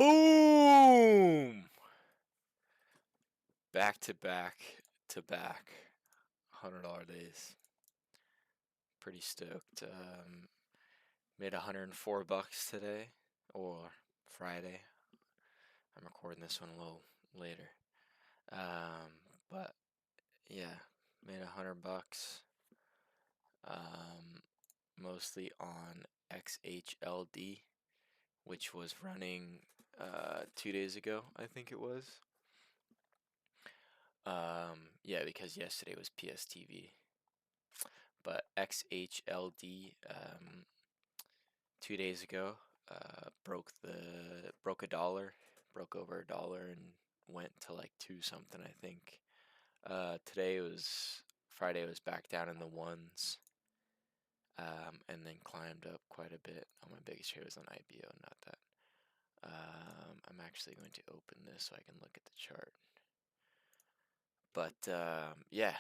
Boom! Back to back to back. $100 days. Pretty stoked. Made $104 today, or Friday. I'm recording this one a little later. But yeah, made $100. Mostly on XHLD, which was running 2 days ago, I think it was. Yeah, because yesterday was PSTV. But XHLD 2 days ago broke a dollar, broke over a dollar, and went to like two something, I think. Friday was back down in the ones, and then climbed up quite a bit. Oh, my biggest trade was on IBO, not that. I'm actually going to open this so I can look at the chart. But yeah,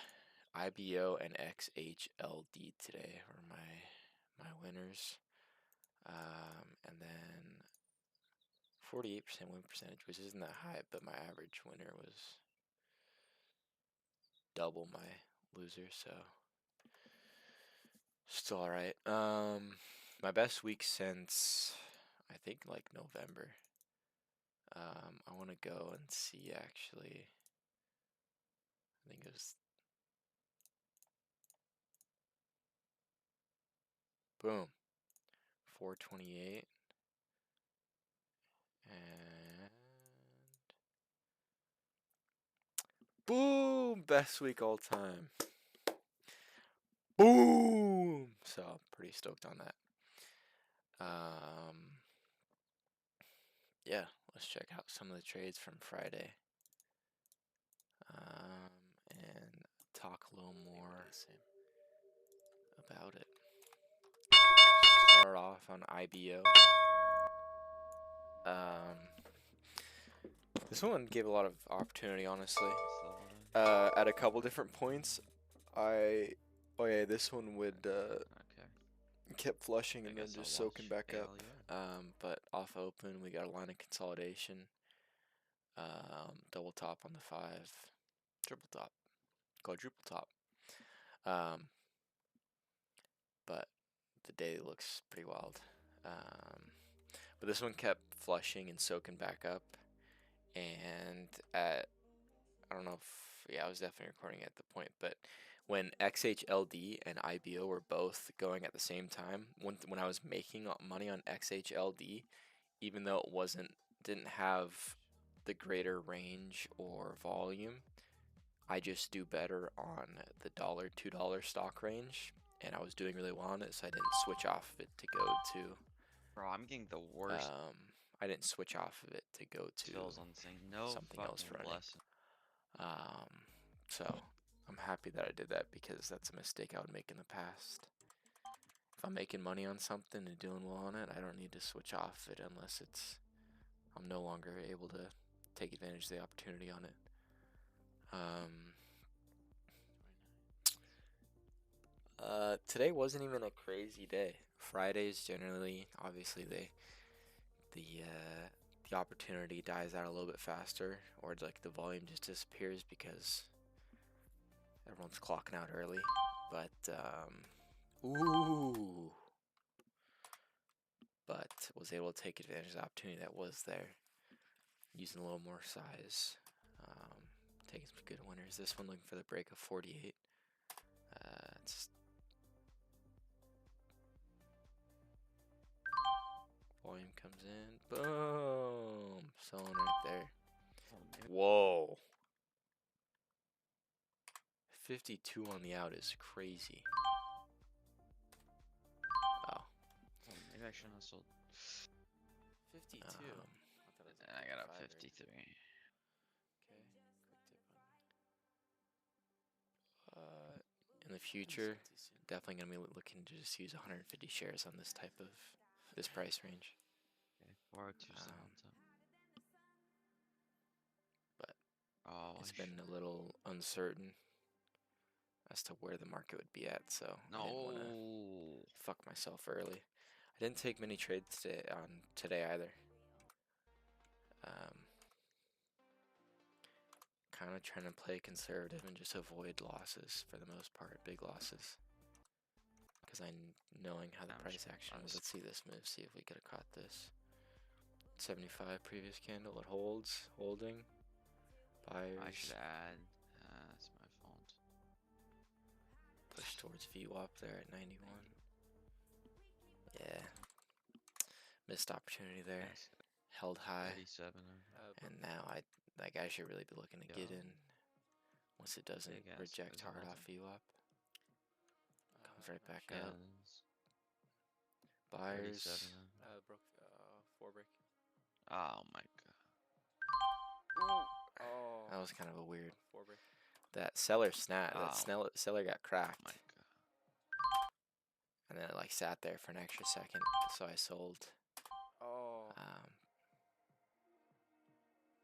IBO and XHLD today were my winners. And then 48% win percentage, which isn't that high, but my average winner was double my loser, so still alright. My best week since I think like November. I want to go and see actually. I think it was boom, 428, and boom, best week all time. Boom! So pretty stoked on that. Yeah, let's check out some of the trades from Friday. And talk a little more about it. Start off on IBO. This one gave a lot of opportunity, honestly. At a couple different points, this one would kept flushing and then just soaking back up. But off open, we got a line of consolidation. Double top on the 5, triple top, quadruple top. But the day looks pretty wild. But this one kept flushing and soaking back up. And I don't know if, I was definitely recording at the point, but when XHLD and IBO were both going at the same time, when I was making money on XHLD, even though it didn't have the greater range or volume, I just do better on the $1, $2 stock range, and I was doing really well on it, so I didn't switch off of it to go to. Bro, I'm getting the worst. I didn't switch off of it to go to something else running. So I'm happy that I did that, because that's a mistake I would make in the past. If I'm making money on something and doing well on it, I don't need to switch off it unless I'm no longer able to take advantage of the opportunity on it. Today wasn't even a crazy day. Fridays generally, obviously, the opportunity dies out a little bit faster, or like the volume just disappears because everyone's clocking out early. But was able to take advantage of the opportunity that was there, using a little more size, taking some good winners. This one looking for the break of 48. Volume comes in, boom, selling right there. Whoa, 52 on the out is crazy. Oh, maybe I shouldn't have sold 52. And I got a 53. Okay, quick tip on in the future, definitely gonna be looking to just use 150 shares on this price range. Okay, 402 still on top. But it's been a little uncertain as to where the market would be at, so I didn't want to fuck myself early. I didn't take many trades today either. Kind of trying to play conservative and just avoid losses for the most part, big losses. Because knowing how the price action is. Let's see this move, see if we could have caught this. 75 previous candle, it holds, holding. Buyers. I should add. That's my fault. Push towards VWAP there at 91. Yeah. Missed opportunity there. Yes. Held high. 37. And now that guy should really be looking to get in. Once it doesn't reject hard off VWAP. Comes right back up. Buyers. Broke 4 brick. Oh my god. Oh. That was kind of a weird. 4 brick. That seller snap. Oh. That seller got cracked. Oh my god. And then it like sat there for an extra second, so I sold. Oh.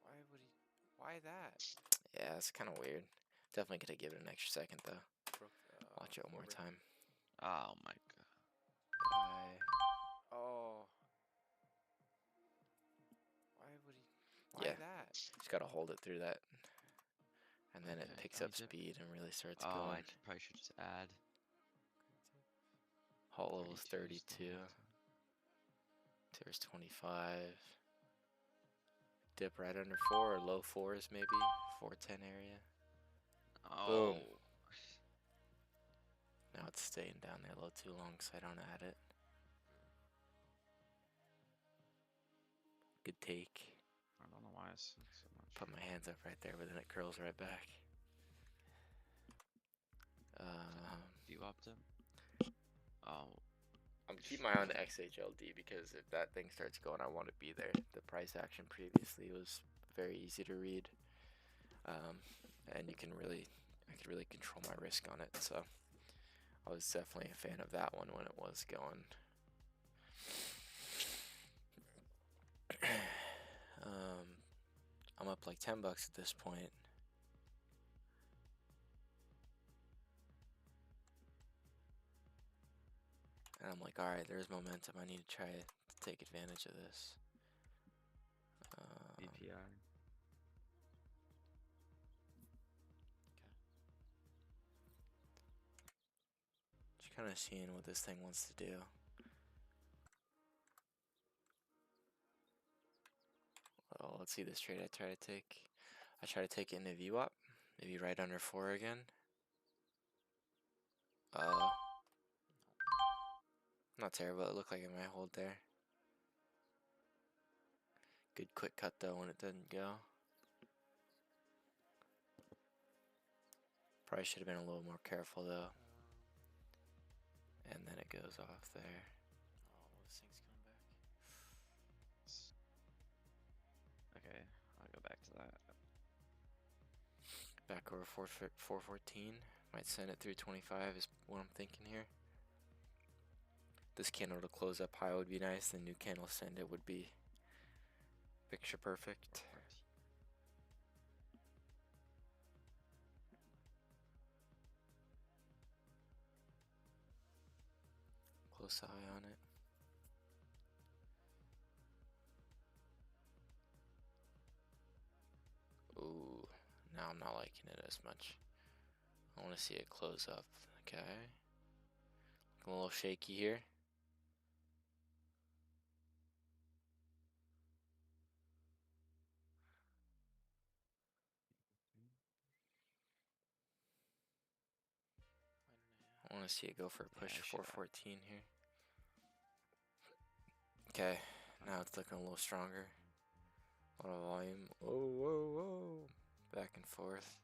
Why would he? Why that? Yeah, it's kind of weird. Definitely gonna give it an extra second though. Broke, Watch it one more time. Oh my god. Buy. Oh. Why would he? Why that? Just gotta hold it through that, and then it Okay, picks I up need to- speed and really starts Oh, going. I probably should just add. Halt level's 32 is the 32. whole time. There's 25. Dip right under 4 or low 4s maybe. 410 area. Oh. Boom. Now it's staying down there a little too long, so I don't add it. Good take. I don't know why it's so much. Put my hands up right there, but then it curls right back. You upped him? Oh. I'm keeping my eye on the XHLD because if that thing starts going, I want to be there. The price action previously was very easy to read, and I could really control my risk on it. So I was definitely a fan of that one when it was going. I'm up like $10 at this point. And I'm like, alright, there's momentum. I need to try to take advantage of this. BPI. Just kind of seeing what this thing wants to do. Well, let's see this trade I try to take. I try to take it into VWAP. Maybe right under 4 again. Not terrible. It looked like it might hold there. Good quick cut though when it didn't go. Probably should have been a little more careful though. And then it goes off there. Oh, this thing's coming back. Okay, I'll go back to that. Back over 414. Might send it through 25 is what I'm thinking here. This candle to close up high would be nice. The new candle send it would be picture perfect. Close eye on it. Ooh, now I'm not liking it as much. I want to see it close up. Okay. Looking a little shaky here. I want to see it go for a push 414 here. Okay, now it's looking a little stronger. A lot of volume. Whoa, whoa, whoa. Back and forth.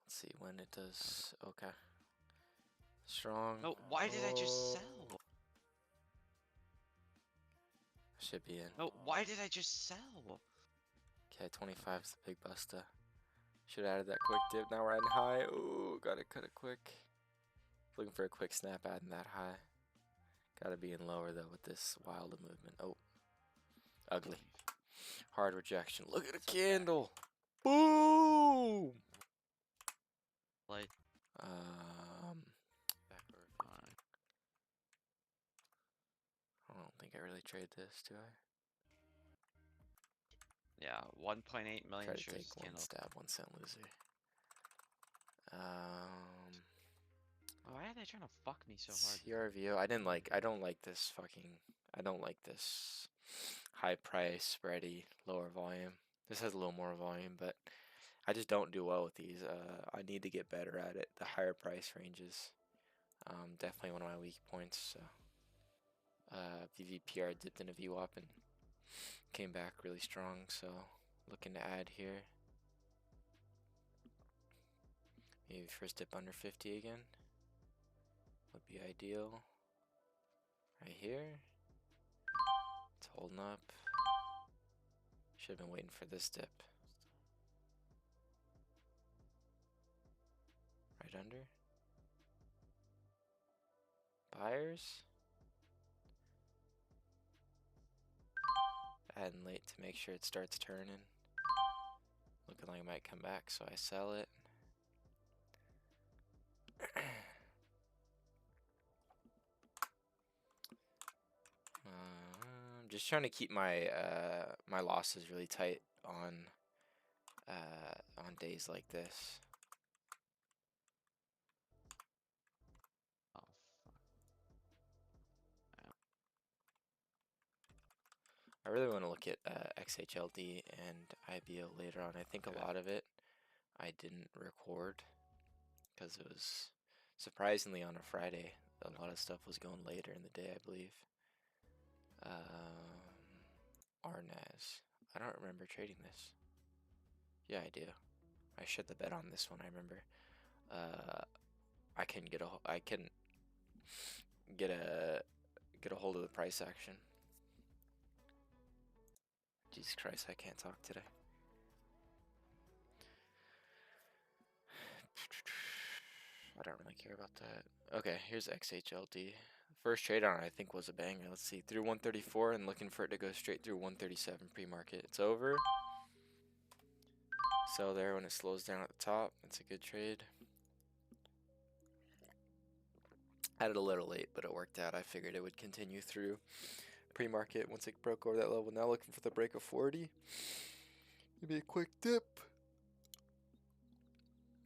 Let's see when it does. Okay. Strong. No, why did I just sell? Should be in. No, why did I just sell? Okay, 25 is the big busta. Should have added that quick dip. Now we're adding high. Ooh, gotta cut it quick. Looking for a quick snap adding that high. Gotta be in lower though with this wild movement. Oh, ugly. Hard rejection. Look at the candle. Boom. Light. Backward. Fine. I don't think I really trade this, do I? Yeah, 1.8 million Try to shares take one candle. stab, 1 cent loser. Why are they trying to fuck me so hard? CRVO. I don't like this fucking. I don't like this high price spready lower volume. This has a little more volume, but I just don't do well with these. I need to get better at it. The higher price ranges, definitely one of my weak points. So, VVPR dipped in a VWAP and came back really strong. So, looking to add here. Maybe first dip under 50 again would be ideal. Right here. It's holding up. Should have been waiting for this dip. Right under. Buyers. Adding late to make sure it starts turning. Looking like it might come back, so I sell it. I'm just trying to keep my my losses really tight on days like this. Oh, fuck. I really want to look at XHLD and IBO later on. I think a Okay. lot of it I didn't record because it was surprisingly on a Friday. A lot of stuff was going later in the day, I believe. RNAS. I don't remember trading this. Yeah, I do. I shut the bet on this one. I remember. I can get a hold of the price action. Jesus Christ, I can't talk today. I don't really care about that. Okay, here's XHLD. First trade on it, I think, was a banger. Let's see, through 134 and looking for it to go straight through 137 pre-market. It's over. Sell there when it slows down at the top. That's a good trade. Had it a little late, but it worked out. I figured it would continue through pre-market once it broke over that level. Now looking for the break of 40. Maybe a quick dip.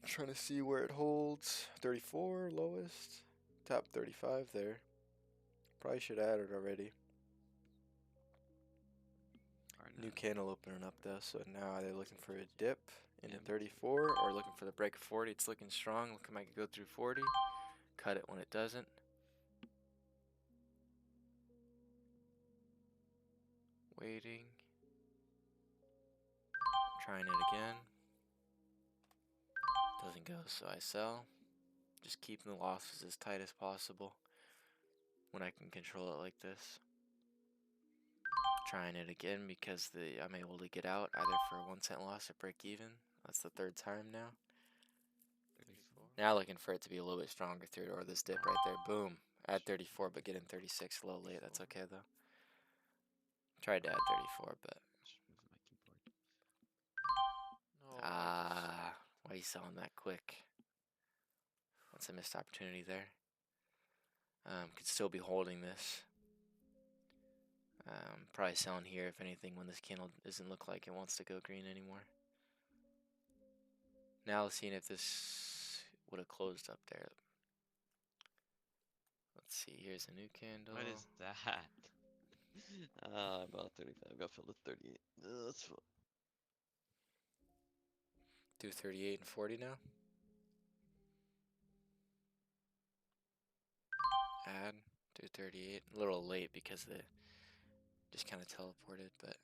Trying to see where it holds. 34 lowest. Top 35 there. Probably should add it already. New candle opening up though, so now they're looking for a dip into 34 or looking for the break of 40. It's looking strong. Looking like it could go through 40. Cut it when it doesn't. Waiting. Trying it again. Doesn't go, so I sell. Just keeping the losses as tight as possible when I can control it like this. Trying it again because I'm able to get out either for a 1 cent loss or break even. That's the third time now. 34. Now looking for it to be a little bit stronger through or this dip right there. Boom. Add 34, but get in 36 a little late. That's okay though. Tried to add 34, but No, I why are you selling that quick? That's a missed opportunity there. Could still be holding this. Probably selling here if anything when this candle doesn't look like it wants to go green anymore. Now seeing if this would have closed up there. Let's see, here's a new candle. What is that? I bought 35, got filled with 38. That's fine. Do 38 and 40 now. Add, do 38. A little late because the just kind of teleported, but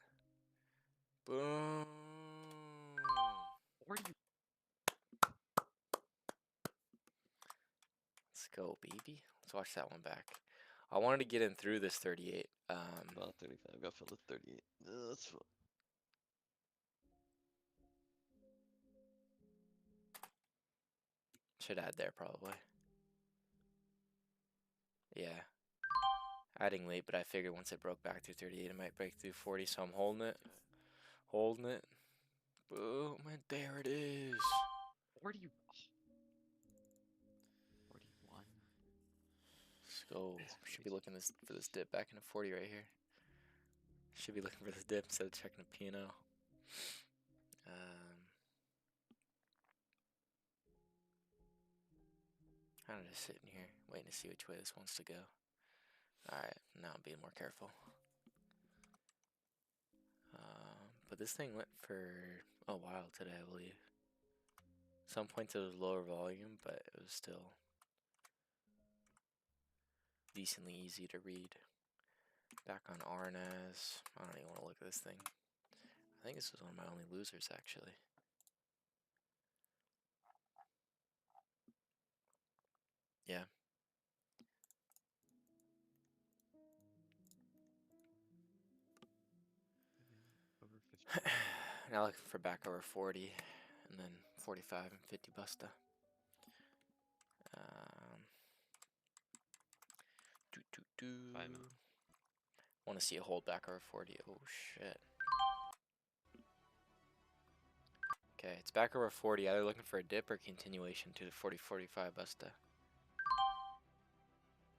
boom. Where do you Let's go, baby. Let's watch that one back. I wanted to get in through this 38. bought 35, got filled with 38. That's fine. Should add there probably. Yeah. Adding late, but I figured once it broke back through 38, it might break through 40, so I'm holding it. Holding it. Boom, and there it is. 40. 41. Let's go. That's Should be crazy. looking for this dip back into 40 right here. Should be looking for this dip instead of checking a P&L. I'm just sitting here waiting to see which way this wants to go. Alright, now I'm being more careful. But this thing went for a while today, I believe. Some points it was lower volume, but it was still decently easy to read. Back on RNAS. I don't even want to look at this thing. I think this was one of my only losers, actually. Yeah. Over 50. Now looking for back over 40, and then 45 and 50 busta. Do. 5 mil. Want to see a hold back over 40. Oh shit. Okay, it's back over 40. Either looking for a dip or continuation to the 40-45 busta.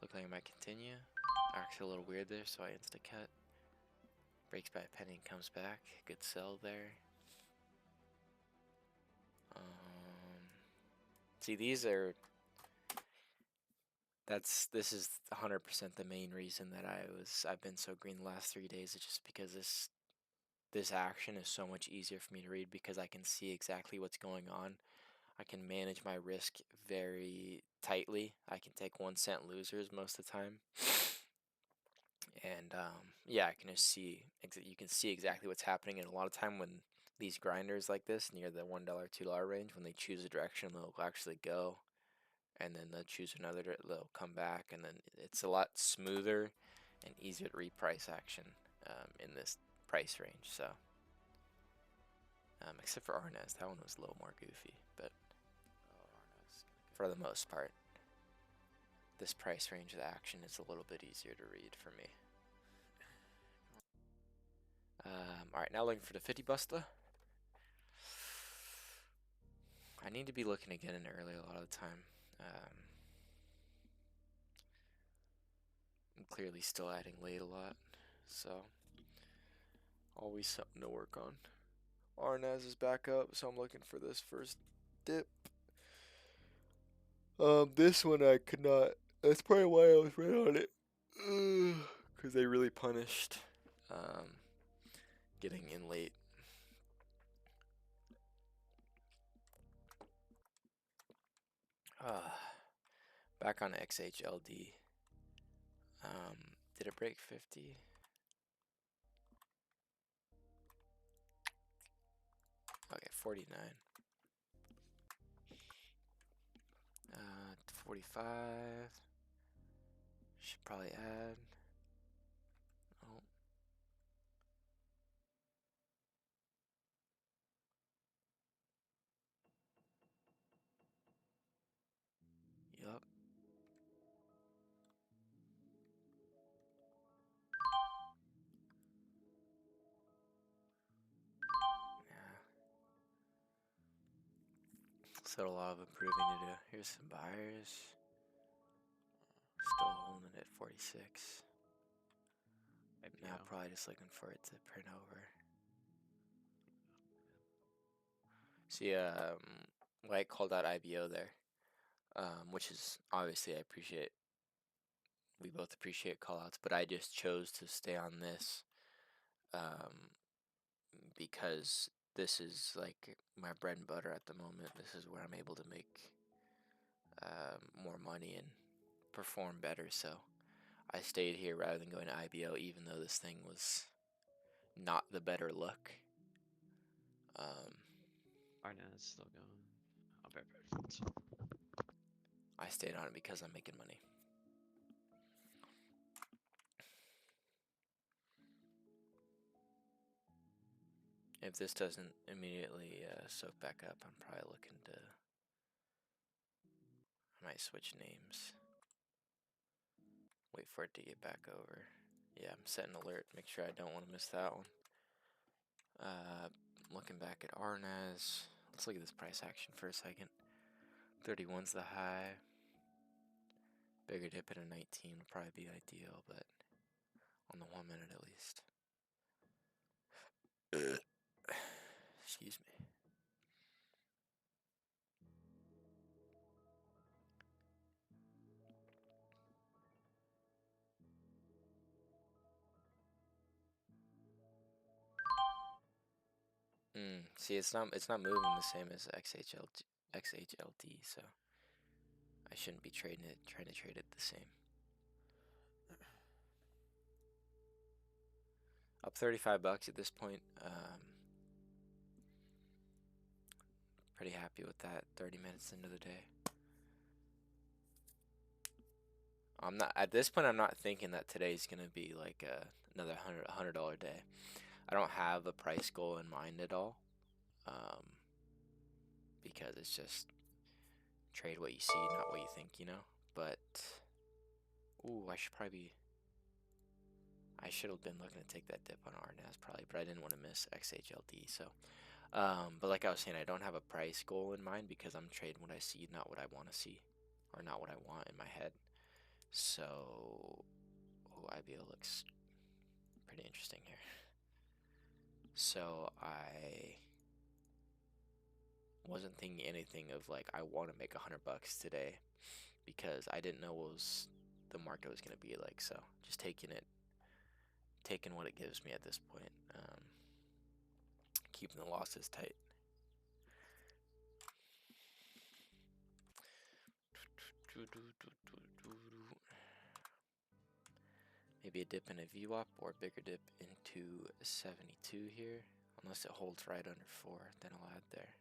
Look like it might continue. Actually a little weird there, so I insta cut. Breaks by a penny and comes back. Good sell there. See, these are. This is 100% the main reason that I've been so green the last 3 days. It's just because this action is so much easier for me to read because I can see exactly what's going on. I can manage my risk very tightly. I can take 1 cent losers most of the time. And yeah, I can just see, you can see exactly what's happening. And a lot of time when these grinders like this near the $1, $2 range, when they choose a direction, they'll actually go, and then they'll choose another, they'll come back, and then it's a lot smoother and easier to reprice action in this price range. So except for RNS, that one was a little more goofy, but for the most part, this price range of action is a little bit easier to read for me. Alright, now looking for the 50 busta. I need to be looking to get in early a lot of the time. I'm clearly still adding late a lot, so always something to work on. RNAS is back up, so I'm looking for this first dip. This one I could not. That's probably why I was right on it, because they really punished getting in late. Back on XHLD. Did it break 50? Okay, 49. 45. Should probably add. Oh. Yup. Yeah. Still a lot of improving to do. Here's some buyers. Still holding it at 46. Now probably just looking for it to print over. See, White called out IBO there, which is obviously I appreciate. We both appreciate callouts, but I just chose to stay on this because this is like my bread and butter at the moment. This is where I'm able to make more money and perform better. So I stayed here rather than going to IBO, even though this thing was not the better look. Arna is still going. I'll bear preference. I stayed on it because I'm making money. If this doesn't immediately soak back up, I'm probably looking to. I might switch names. Wait for it to get back over. Yeah, I'm setting alert. Make sure I don't want to miss that one. Looking back at RNAS. Let's look at this price action for a second. 31's the high. Bigger dip at a 19 would probably be ideal, but on the 1 minute at least. Excuse me. See, it's not moving the same as XHLD, so I shouldn't be trying to trade it the same. Up 35 bucks at this point. Pretty happy with that. 30 minutes into the day. I'm not at this point. I'm not thinking that today's gonna be like another $100 day. I don't have a price goal in mind at all. Because it's just trade what you see, not what you think, you know. But I should have been looking to take that dip on RNAS probably, but I didn't want to miss XHLD. So, but like I was saying, I don't have a price goal in mind because I'm trading what I see, not what I want to see, or not what I want in my head. So, IBO looks pretty interesting here. So I wasn't thinking anything of like I want to make $100 today because I didn't know what the market was gonna be like. So just taking what it gives me at this point, keeping the losses tight. Maybe a dip in a VWAP or a bigger dip into 72 here. Unless it holds right under 4, then I'll add there.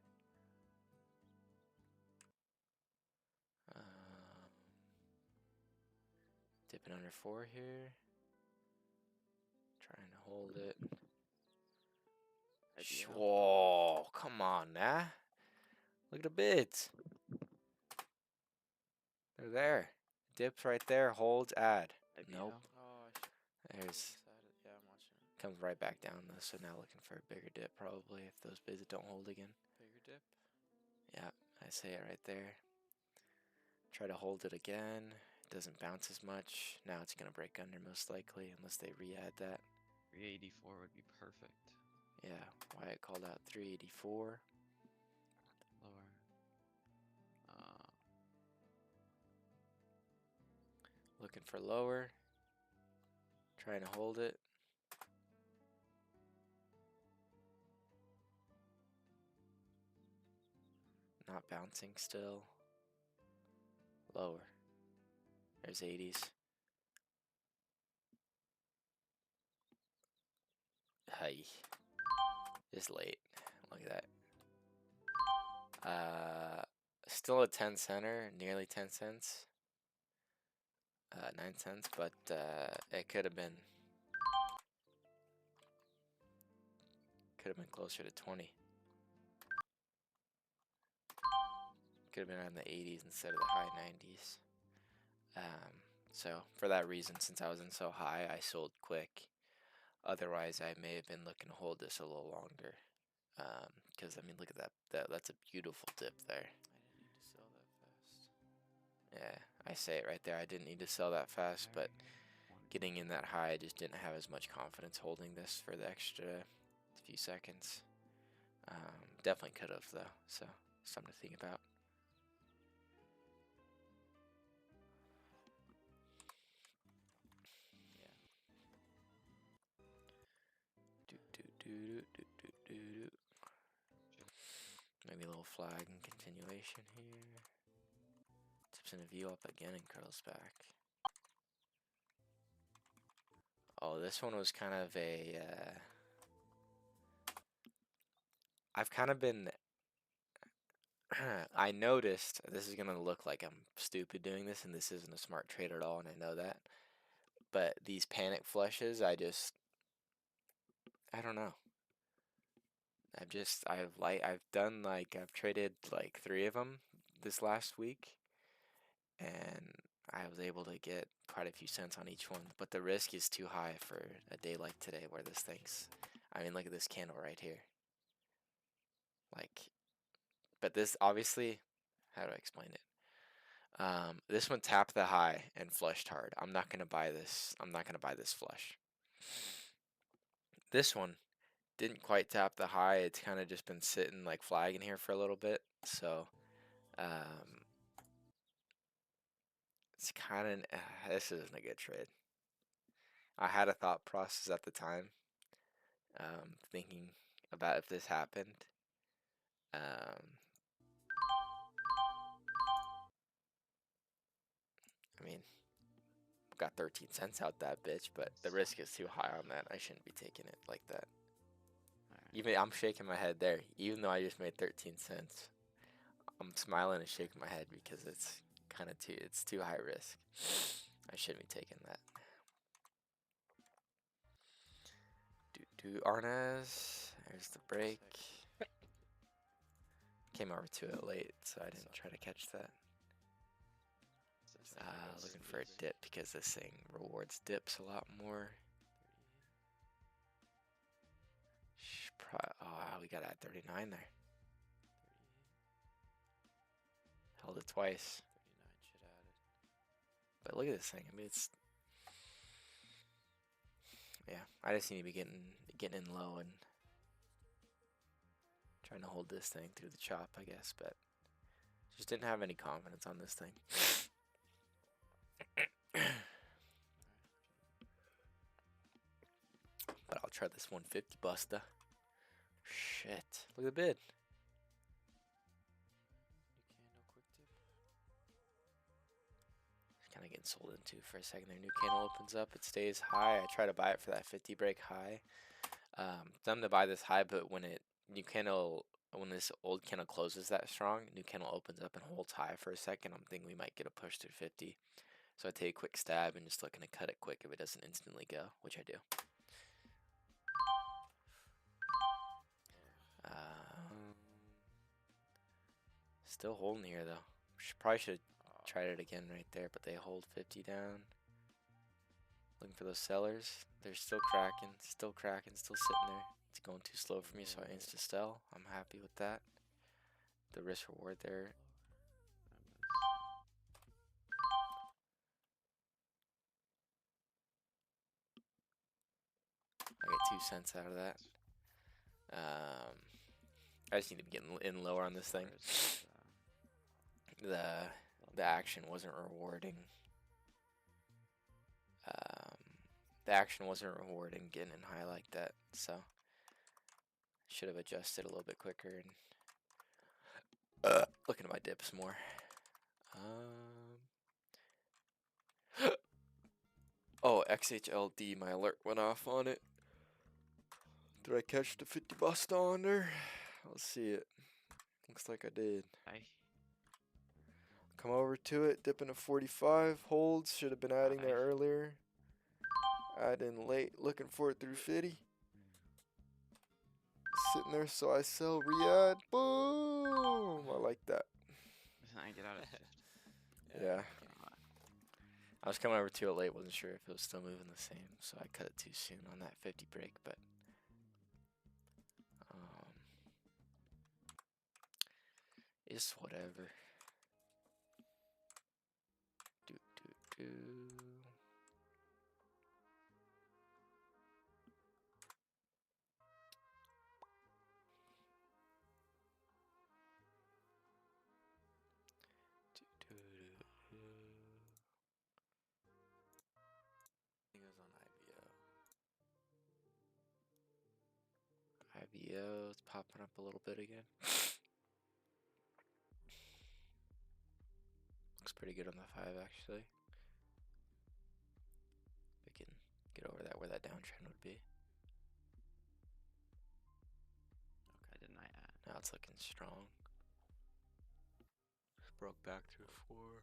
Dipping under 4 here. Trying to hold it. Whoa, come on, nah. Look at the bids. They're there. Dips right there, holds, add. Nope. Oh, There's yeah, I'm watching it. comes right back down though, so now looking for a bigger dip probably if those bids don't hold again. Bigger dip. Yeah, I say it right there. Try to hold it again. It doesn't bounce as much. Now it's gonna break under most likely unless they re-add that. 384 would be perfect. Yeah, Wyatt called out 384. Lower. Looking for lower. Trying to hold it. Not bouncing still. Lower. There's 80s. Hi. Just late. Look at that. Still a 10 center, nearly 10 cents. 9 cents, but it could have been closer to 20. Could have been on the 80s instead of the high 90s. So for that reason, since I was in so high, I sold quick. Otherwise, I may have been looking to hold this a little longer. Because I mean, look at that. That's a beautiful dip there. I didn't need to sell that fast. Yeah, I say it right there. I didn't need to sell that fast, but getting in that high, I just didn't have as much confidence holding this for the extra few seconds. Definitely could have though, so something to think about. Maybe a little flag and continuation here. Tips in a view up again and curls back. Oh, this one was kind of a. I've kind of been. I noticed this is gonna look like I'm stupid doing this, and this isn't a smart trade at all, and I know that. But these panic flushes, I don't know. I've traded like 3 of them this last week, and I was able to get quite a few cents on each one, but the risk is too high for a day like today where this thing's, I mean, look at this candle right here. Like, but this obviously, how do I explain it? This one tapped the high and flushed hard. I'm not gonna buy this. I'm not gonna buy this flush. This one didn't quite tap the high. It's kind of just been sitting like flagging here for a little bit. So, it's kind of this isn't a good trade. I had a thought process at the time, thinking about if this happened. I mean, got 13 cents out that bitch, but the risk is too high on that. I shouldn't be taking it like that. Even I'm shaking my head there, even though I just made 13 cents. I'm smiling and shaking my head because it's kind of it's too high risk. I shouldn't be taking that. Do Arnaz. There's the break. Came over to it late, so I didn't try to catch that. Looking for a dip because this thing rewards dips a lot more. Oh, we got at 39 there. Held it twice. 39 should add it. But look at this thing. I mean, it's yeah. I just need to be getting in low and trying to hold this thing through the chop, I guess. But just didn't have any confidence on this thing. But I'll try this 150 buster. Shit. Look at the bid. New candle, quick dip. It's kind of getting sold into for a second there. New candle opens up. It stays high. I try to buy it for that 50 break high. Dumb to buy this high, but when this old candle closes that strong, new candle opens up and holds high for a second, I'm thinking we might get a push to 50. So I take a quick stab and just looking to cut it quick if it doesn't instantly go, which I do. Still holding here though. Probably should have tried it again right there, but they hold 50 down. Looking for those sellers. They're still cracking, still sitting there. It's going too slow for me, so I insta sell. I'm happy with that. The risk reward there. I get 2 cents out of that. I just need to be getting in lower on this thing. The action wasn't rewarding. The action wasn't rewarding getting in high like that, so should have adjusted a little bit quicker and looking at my dips more. Oh, XHLD, my alert went off on it. Did I catch the 50 bust on there? Let's see it. Looks like I did. Come over to it, dip into 45, holds, should have been adding there earlier. Add in late, looking for it through 50. Sitting there, so I sell, re-add, boom! I like that. I get out of it. Yeah. I was coming over to it late, wasn't sure if it was still moving the same, so I cut it too soon on that 50 break, but it's whatever. Do. I think it was on IBO. IBO, it's popping up a little bit again. Looks pretty good on the 5 actually. We can get over that where that downtrend would be. Okay, didn't I add? Now it's looking strong. Just broke back to a 4.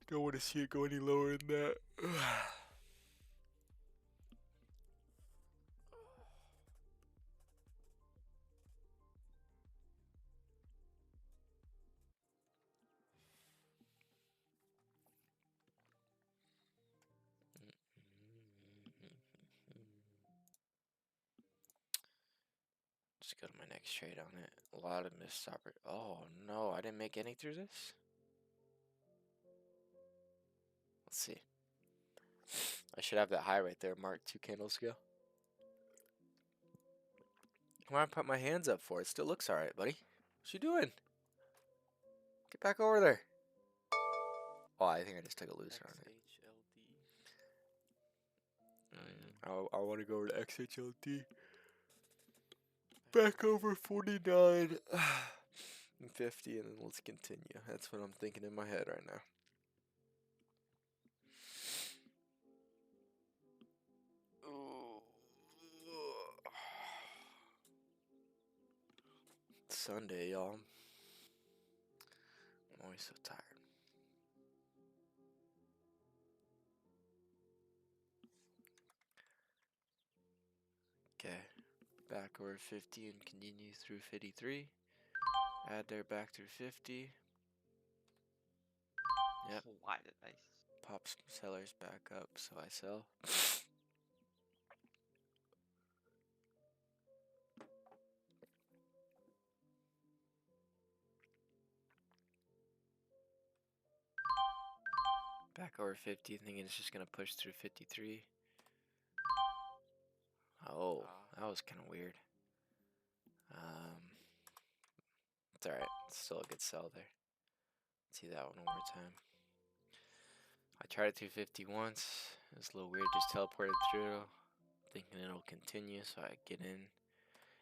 Don't want to see it go any lower than that. Let's go to my next trade on it. A lot of missed Oh no, I didn't make any through this. Let's see. I should have that high right there marked 2 candles ago. Why I put my hands up for? It still looks alright, buddy. What you doing? Get back over there. Oh, I think I just took a loser on it. I want to go over to XHLD. Back over 49 and 50, and then let's continue. That's what I'm thinking in my head right now. It's Sunday, y'all. I'm always so tired. Okay, back over 50 and continue through 53. Add there back through 50. Yep. Why did I? Pop some sellers back up, so I sell. Back over 50, thinking it's just gonna push through 53. Oh, that was kind of weird. It's alright. Still a good sell there. Let's see that one more time. I tried it through 50 once. It was a little weird, just teleported through. Thinking it'll continue, so I get in.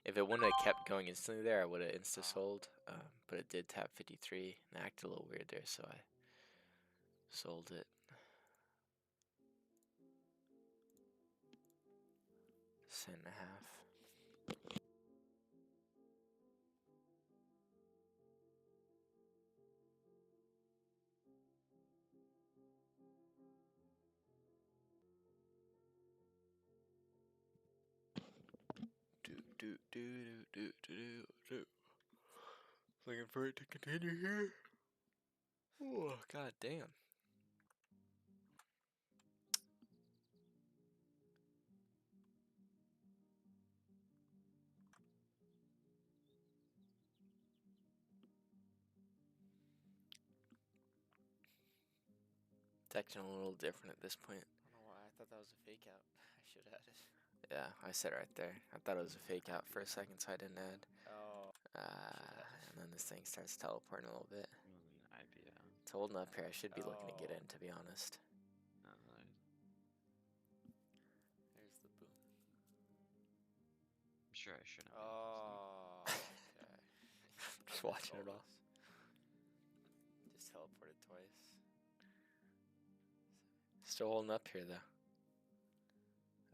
If it wouldn't have kept going instantly there, I would have insta-sold. But it did tap 53 and acted a little weird there, so I sold it. Cent and a half. Looking for it to continue here. Oh, god damn. It's acting a little different at this point. I don't know why. I thought that was a fake out. I should have had it. Yeah, I said it right there. I thought it was a fake out for a second, so I didn't add. Oh. And then this thing starts teleporting a little bit. IBO. It's holding up here. I should be looking to get in, to be honest. There's the boom. I'm sure I shouldn't. Oh. Okay. Just watching it all. Just teleported twice. Still holding up here, though.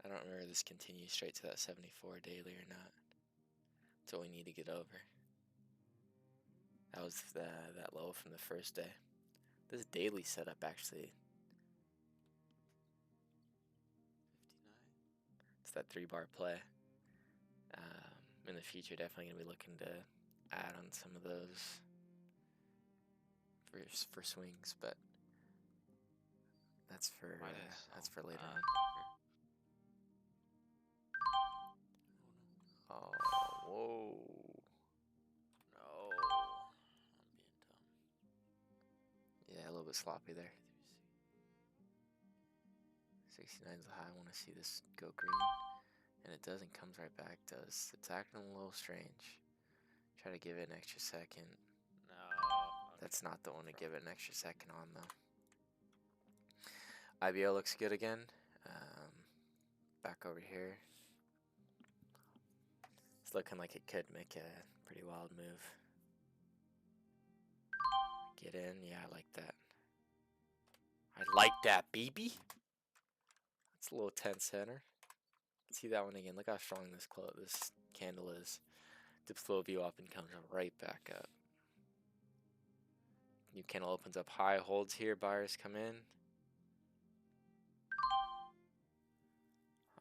I don't remember if this continues straight to that 74 daily or not. That's what we need to get over. That was that low from the first day. This daily setup actually. 59. It's that 3-bar play. In the future, definitely gonna be looking to add on some of those for swings, but that's for later on. Oh, whoa. No. I'm being dumb. Yeah, a little bit sloppy there. 69 is the high. I want to see this go green. And it doesn't, comes right back. It's acting a little strange. Try to give it an extra second. No. Okay. That's not the one to give it an extra second on, though. IBO looks good again. Back over here. It's looking like it could make a pretty wild move. Get in. Yeah, I like that. I like that, baby. It's a little 10-center. See that one again. Look how strong this candle is. Dips low view up and comes right back up. New candle opens up high, holds here. Buyers come in.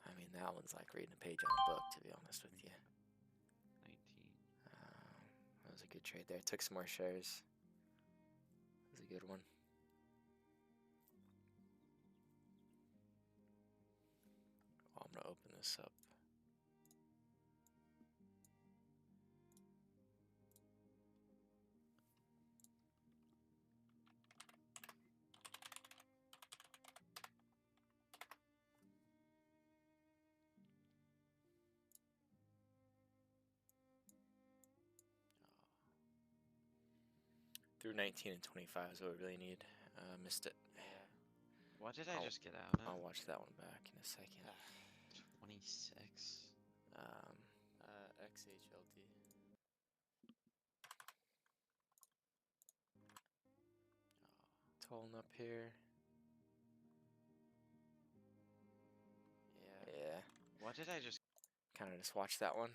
I mean, that one's like reading a page on a book, to be honest with you. 19. That was a good trade there. Took some more shares. That was a good one. Oh, I'm gonna open this up. Through 19 and 25 is what we really need. Missed it. Yeah. What did I I'll- just get out I'll of? watch that one back in a second. 26. Um, XHLD. it's holding up here. Yeah. Yeah, What did I just? kind of just watch that one.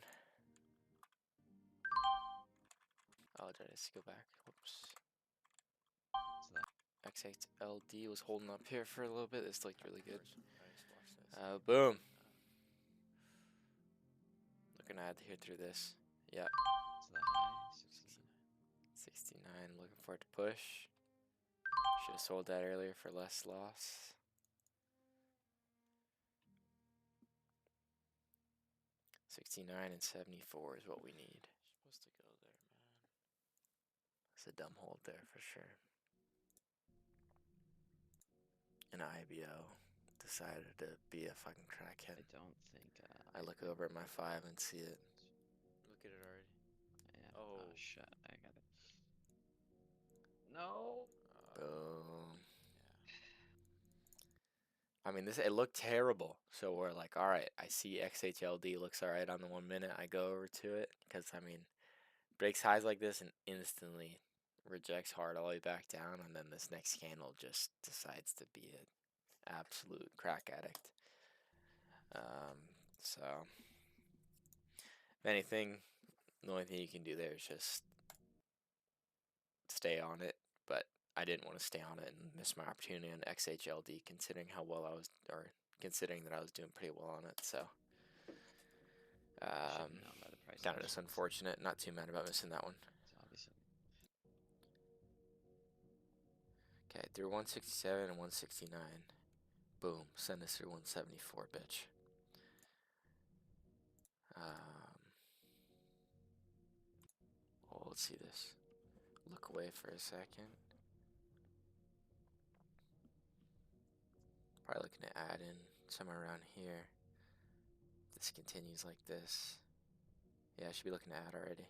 Oh, did I just go back? Whoops. What's that? XHLD was holding up here for a little bit. This looked really good. I just watched this. Boom. Looking to hear through this. Yep. What's the high? 69. 69. Looking forward to push. Should have sold that earlier for less loss. 69 and 74 is what we need. Supposed to go there, man. It's a dumb hold there for sure. And IBO decided to be a fucking crackhead. I don't think. I look over at my 5 and see it. Look at it already. Yeah. Oh. Oh shit! I got it. No. Boom. Yeah. I mean, it looked terrible. So we're like, all right, I see XHLD looks all right on the 1 minute. I go over to it because, I mean, breaks highs like this and instantly rejects hard all the way back down. And then this next candle just decides to be an absolute crack addict. So, if anything, the only thing you can do there is just stay on it. But I didn't want to stay on it and miss my opportunity on XHLD, considering how well I was, or considering that I was doing pretty well on it. So, Should've known by the price kind of action. just unfortunate. Not too mad about missing that one. So obviously. Okay, through 167 and 169. Boom, send us through 174, bitch. Oh, let's see this. Look away for a second. Probably looking to add in somewhere around here. This continues like this. Yeah, I should be looking to add already.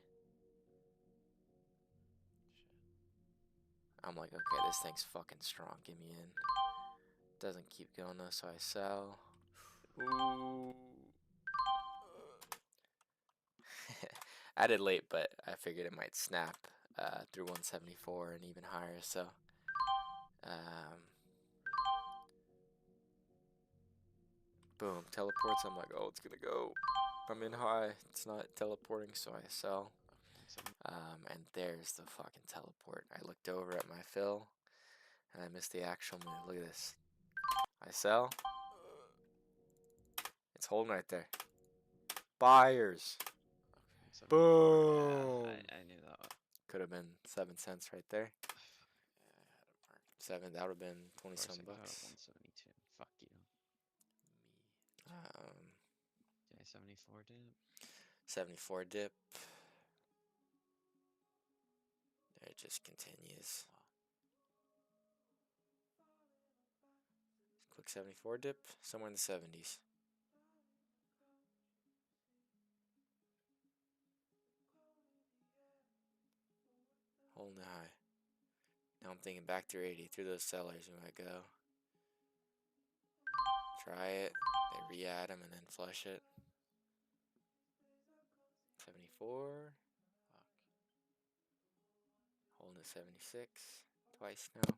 I'm like, okay, this thing's fucking strong. Give me in. Doesn't keep going though, so I sell. Ooh. Added late, but I figured it might snap through 174 and even higher. So, boom, teleports. I'm like, oh, it's gonna go. I'm in high. It's not teleporting, so I sell. And there's the fucking teleport. I looked over at my fill, and I missed the actual move. Look at this. I sell. It's holding right there. Buyers. Okay. Boom. Yeah, I knew that one. Could have been 7 cents right there. Yeah, I had it marked. 7. That would have been 20 Of course some I got it bucks. 172. Fuck you. Me. Okay, 74 dip. 74 dip. It just continues. Quick 74 dip, somewhere in the 70s. Holding the high. Now I'm thinking back through 80, through those sellers we might go. Try it, they re-add them and then flush it. 74. Fuck. Holding at 76, twice now.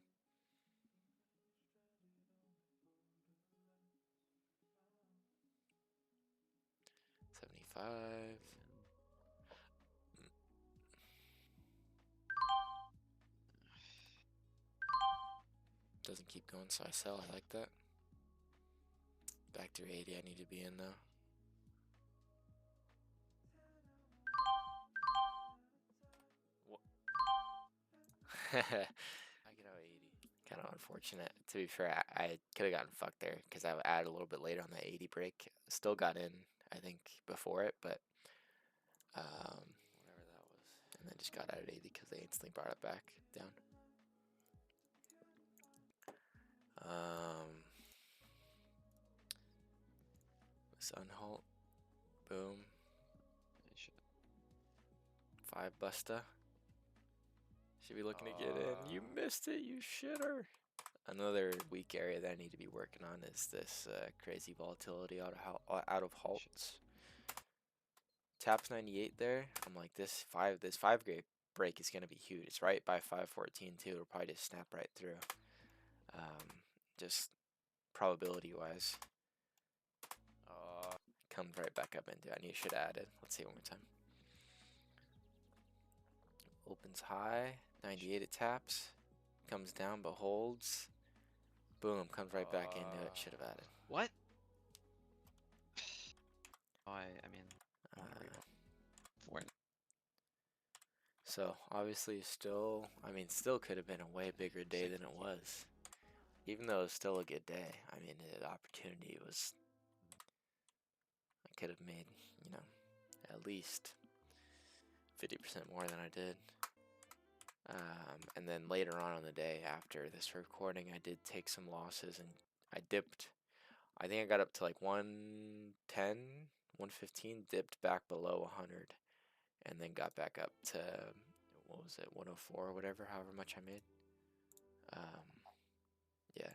$75. Doesn't keep going, so I sell. I like that. Back through 80, I need to be in though. What? Kind I get out 80. of unfortunate. To be fair, I could have gotten fucked there because I added a little bit later on that 80 break. Still got in, I think, before it, but Whatever that was. and then just got out at 80 because they instantly brought it back down. Sun halt, boom, I should. 5 busta. Should be looking to get in. You missed it, you shitter. Another weak area that I need to be working on is this crazy volatility out of halts. Taps 98 there. I'm like, this five grade break is gonna be huge. It's right by 514 too. It'll probably just snap right through. Just probability wise. Comes right back up into it. I should have added. Let's see one more time. Opens high, 98 it taps, comes down but holds. Boom, comes right back into it. Should have added. What? Oh, I mean, I wanna reroll. Four. So obviously still could have been a way bigger day than it was. Even though it was still a good day. I mean, the opportunity was, I could have made, at least 50% more than I did. And then later on in the day after this recording, I did take some losses and I dipped. I think I got up to like 110, 115, dipped back below 100, and then got back up to, what was it, 104 or whatever, however much I made. Yeah.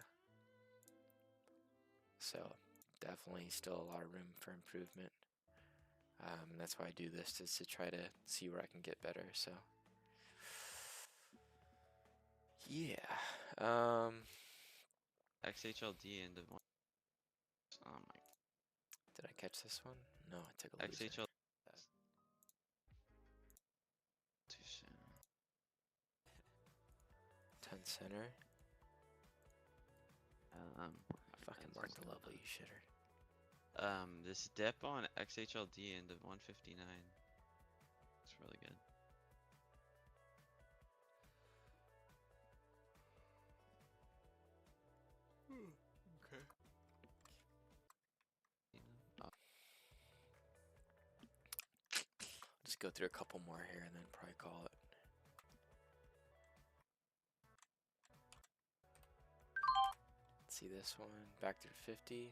So definitely still a lot of room for improvement. That's why I do this, is to try to see where I can get better. So yeah. XHLD end of one. Oh my. Did I catch this one? No, I took a loser. XHL. Too soon. 10 center. I fucking that's marked the also level, you shitter. This dip on XHLD end of 159. It's really good. Okay. Just go through a couple more here and then probably call it. Let's see this one. Back through 50.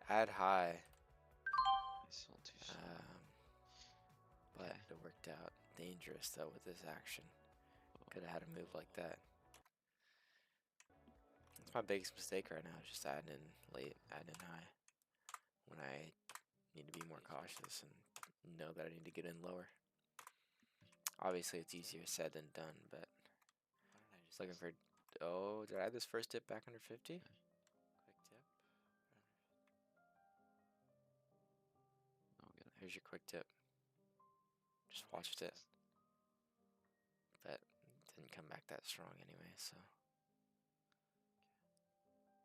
Add high. I sold too soon. But Okay. it worked out. Dangerous though with this action. Could have had a move like that. That's my biggest mistake right now, is just adding in late, adding in high. When I need to be more cautious and know that I need to get in lower. Obviously it's easier said than done, but just looking for, oh, did I add this first dip back under 50? Quick tip. Oh, good. Here's your quick tip. Just watched it. But it didn't come back that strong anyway, so.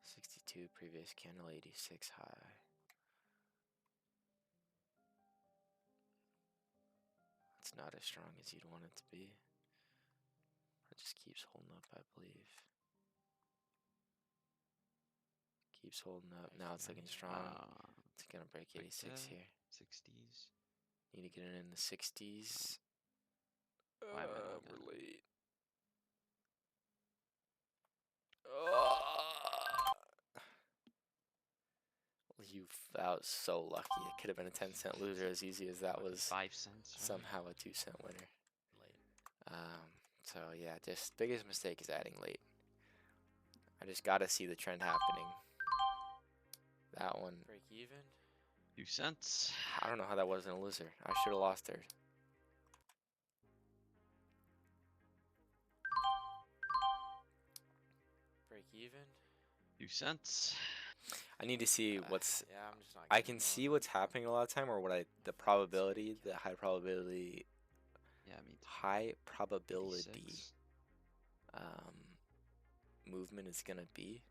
62 previous candle, 86 high. It's not as strong as you'd want it to be. It just keeps holding up, I believe. Keeps holding up. Now it's looking strong. It's gonna break 86 here. 60s. Need to get it in the 60s. Why am I We're late. That was so lucky. It could have been a 10-cent loser as easy as that was 5 cents. Right? somehow a 2-cent winner. Late. So yeah, just biggest mistake is adding late. I just gotta see the trend happening. That one, Break even. 2 cents. I don't know how that wasn't a loser. I should have lost there. Break even. 2 cents. I need to see what's. Yeah, I'm just not. I can see what's happening a lot of time, or the probability, the high probability, Yeah, me too. high probability 86. movement is gonna be.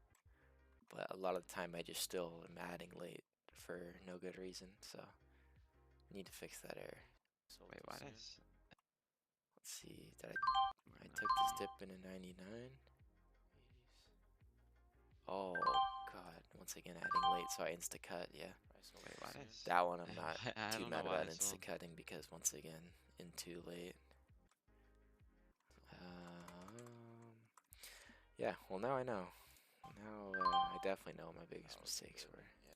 But a lot of the time, I just still am adding late for no good reason. So need to fix that error. Sold Wait, too why did soon. I s- Let's see. Did I where am took this dip in a 99. 80s. Oh god! Once again, adding late, so I insta cut. Yeah, I sold Wait, too why soon. did I s- that one I'm not I too don't know mad why about I insta sold. cutting because once again, in too late. Yeah. Well, now I know. Now I definitely know what my biggest That was mistakes good. were. Yeah.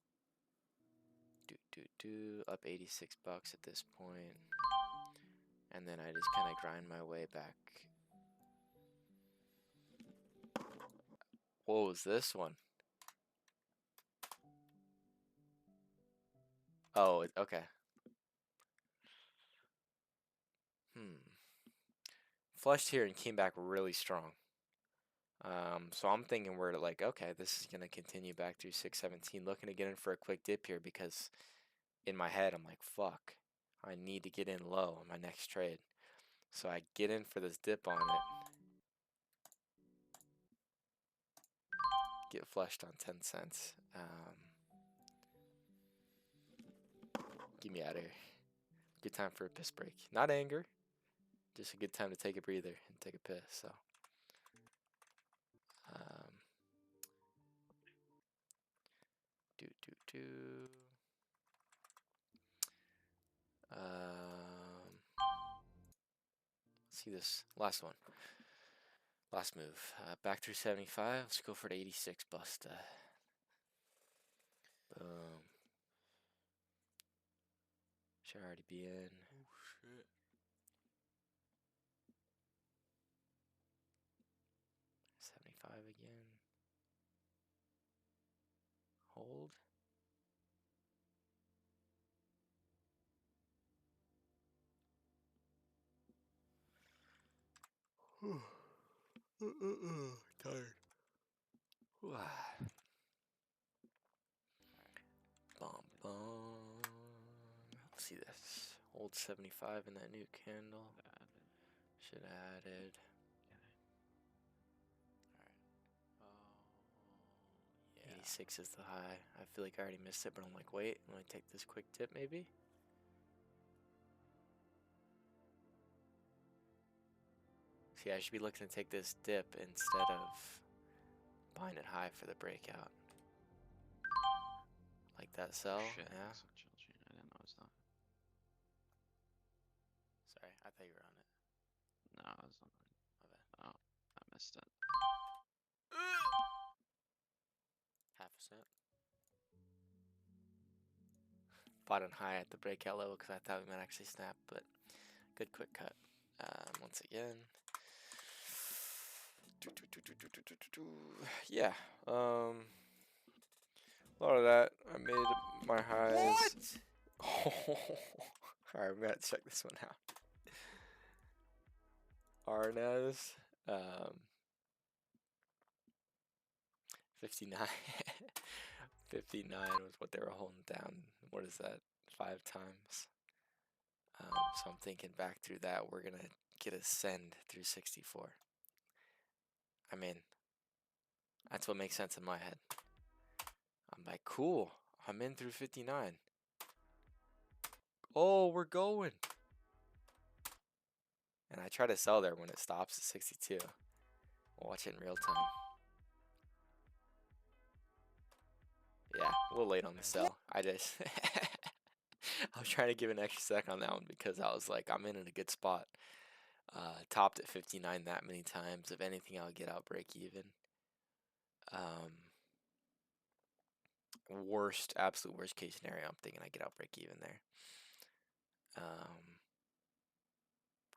Up 86 bucks at this point, and then I just kind of grind my way back What was this one? Oh, okay. Flushed here and came back really strong. So I'm thinking we're like, okay, this is gonna continue back through 617. Looking to get in for a quick dip here because in my head I'm like, fuck, I need to get in low on my next trade. So I get in for this dip on it. Get flushed on 10 cents. Get me out of here. Good time for a piss break. Not anger, just a good time to take a breather and take a piss. So, do do do. See this last one. Last move. Back through 75. Let's go for the 86 bust. Boom. Should already be in. Oh shit. 75 again. Hold. Tired. Bum bum. Let's see this. Hold 75 in that new candle. Should have added. Yeah. 86 is the high. I feel like I already missed it, but I'm like, wait, let me take this quick tip maybe. See, I should be looking to take this dip instead of buying it high for the breakout. Like that sell, Shit, yeah. that's what children. I didn't know it was not. Sorry, I thought you were on it. No, it was not. My bad. Oh, I missed it. Half a cent. Bought it high at the breakout level because I thought we might actually snap, but good quick cut. Once again. Yeah. A lot of that. I made my highs. What? Alright, we gotta check this one out. Arnaz. 59. 59 was what they were holding down. What is that? 5 times. So I'm thinking back through that, we're gonna get a send through 64. I mean, that's what makes sense in my head. I'm like, cool. I'm in through 59. Oh, we're going. And I try to sell there when it stops at 62. We'll watch it in real time. Yeah, a little late on the sell. I was trying to give an extra sec on that one because I was like, I'm in a good spot. Topped at 59 that many times. If anything, I'll get out break even. Absolute worst case scenario, I'm thinking I get out break even there.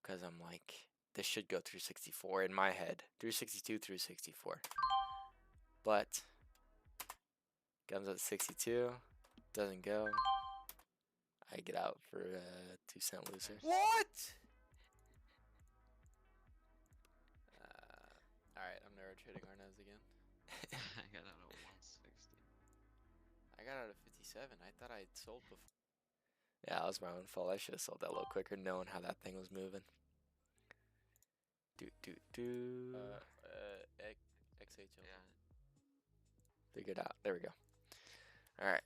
Because I'm like, this should go through 64 in my head. Through 62, through 64. But, comes at 62, doesn't go. I get out for a 2-cent loser. What? Alright, I'm never trading Arnaz again. I got out of 160. I got out of 57. I thought I'd sold before. Yeah, that was my own fault. I should have sold that a little quicker, knowing how that thing was moving. XHL. Yeah. Figured out. There we go. All right.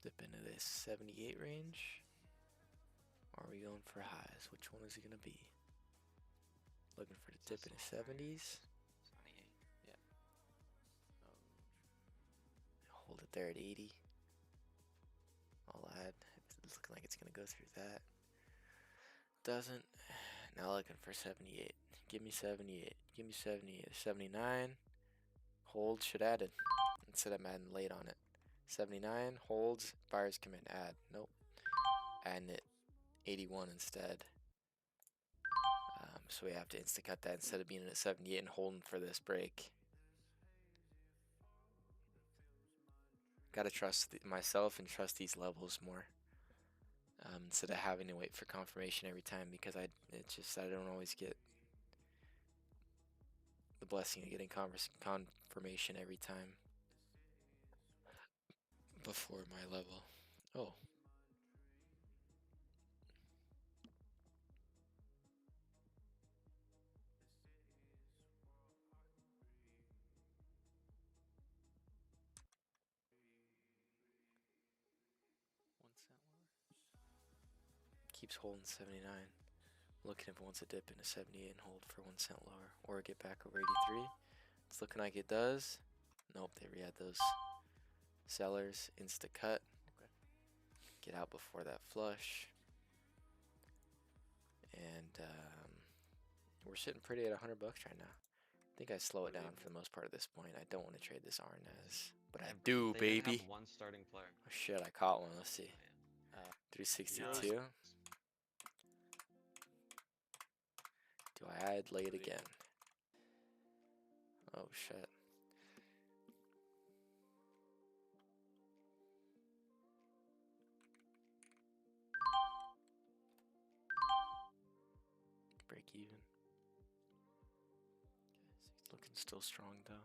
Dip into this 78 range. Or are we going for highs? Which one is it going to be? Looking for the dip in the 70s. 78. Yeah. Hold it there at 80. I'll add. It's looking like it's going to go through that. Doesn't. Now looking for 78. Give me 78. Give me 78. 79. Hold. Should add it. Instead of adding late on it. 79 holds. Buyers come in. Add. Nope. Adding it 81 instead. So we have to insta cut that instead of being at 78 and holding for this break. Gotta trust myself and trust these levels more. Instead of having to wait for confirmation every time, because I don't always get the blessing of getting confirmation every time before my level. Oh. Keeps holding 79. Looking if it wants to dip into 78 and hold for 1 cent lower, or get back over 83. It's looking like it does. Nope, they re-add those sellers. Insta cut. Okay. Get out before that flush. And we're sitting pretty at 100 bucks right now. I think I slow it down for the most part at this point. I don't want to trade this Arnaz, but I do, They even baby. have one starting player. Oh shit, I caught one. Let's see. Oh, 362. Do I add late again? Oh shit. Break even. Looking still strong though.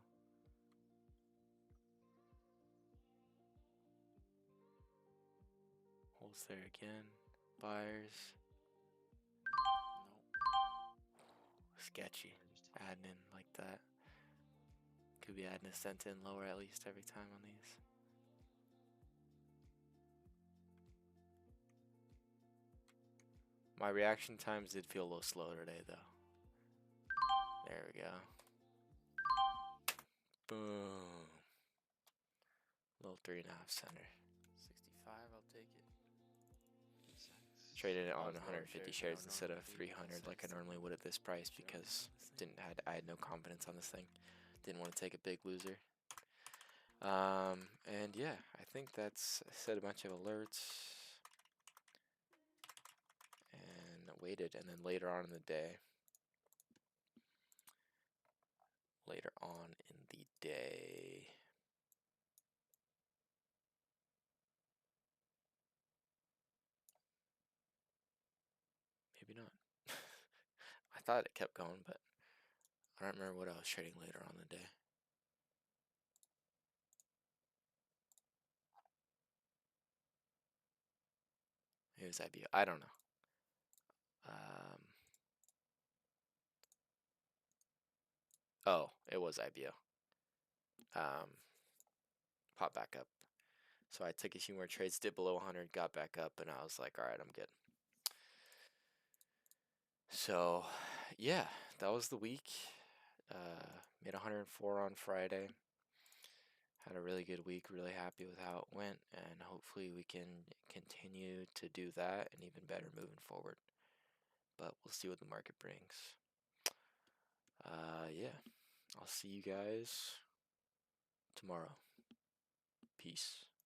Holds there again. Buyers. Sketchy. Adding in like that. Could be adding a cent in lower at least every time on these. My reaction times did feel a little slow today though. There we go. Boom. Little 3.5 center. 65, I'll take it. Traded it I on was 150 lower shares, shares I instead of normally do 300 like I cents. normally would at this price Sure, because on this thing. I had no confidence on this thing. Didn't want to take a big loser. And yeah, I think that's set a bunch of alerts and waited, and then later on in the day, maybe not. I thought it kept going, but I don't remember what I was trading later on in the day. It was IBO. I don't know. Oh, it was IBO. Popped back up. So I took a few more trades, dipped below 100, got back up, and I was like, all right, I'm good. So, yeah, that was the week. Made 104 on Friday. Had a really good week, really happy with how it went, and hopefully we can continue to do that and even better moving forward. But we'll see what the market brings. Yeah, I'll see you guys tomorrow. Peace.